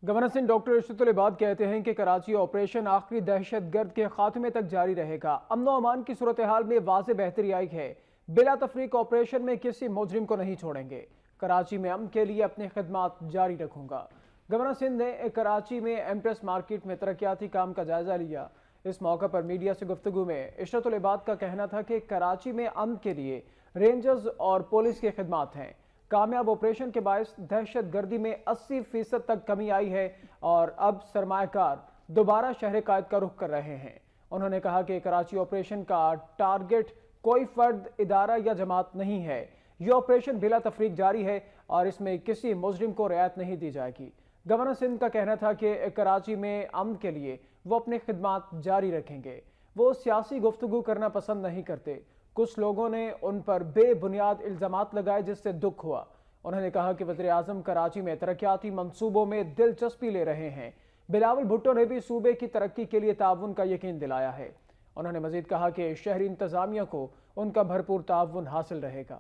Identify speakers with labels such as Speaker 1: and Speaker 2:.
Speaker 1: Governor Sindh doctor Arshad العباد کہتے ہیں کہ کراچی آپریشن آخری دہشت گرد کے خاتمے تک جاری رہے گا۔ امن و امان کی صورتحال میں واضح بہتری آئی ہے۔ بلا تفریق آپریشن میں کسی مجرم کو نہیں چھوڑیں گے۔ کراچی میں امن کے لیے اپنی خدمات جاری رکھوں گا۔ گورنر سندھ نے کراچی میں ایمپریس مارکیٹ میں ترقیاتی کام کا جائزہ لیا۔ اس موقع پر میڈیا سے گفتگو میں ارشد العباد کا کہنا تھا کہ کراچی میں امن کے لیے رینجرز اور پولیس کی خدمات ہیں۔ کامیاب آپریشن کے باعث دہشت گردی میں 80% تک کمی آئی ہے اور اب سرمایہ کار دوبارہ شہر قائد کا رخ کر رہے ہیں۔ انہوں نے کہا کہ کراچی آپریشن کا ٹارگٹ کوئی فرد، ادارہ یا جماعت نہیں ہے۔ یہ آپریشن بلا تفریق جاری ہے اور اس میں کسی مجرم کو رعایت نہیں دی جائے گی۔ گورنر سندھ کا کہنا تھا کہ کراچی میں امن کے لیے وہ اپنے خدمات جاری رکھیں گے۔ وہ سیاسی گفتگو کرنا پسند نہیں کرتے۔ کچھ لوگوں نے ان پر بے بنیاد الزامات لگائے جس سے دکھ ہوا۔ انہوں نے کہا کہ وزیر اعظم کراچی میں ترقیاتی منصوبوں میں دلچسپی لے رہے ہیں۔ بلاول بھٹو نے بھی صوبے کی ترقی کے لیے تعاون کا یقین دلایا ہے۔ انہوں نے مزید کہا کہ شہری انتظامیہ کو ان کا بھرپور تعاون حاصل رہے گا۔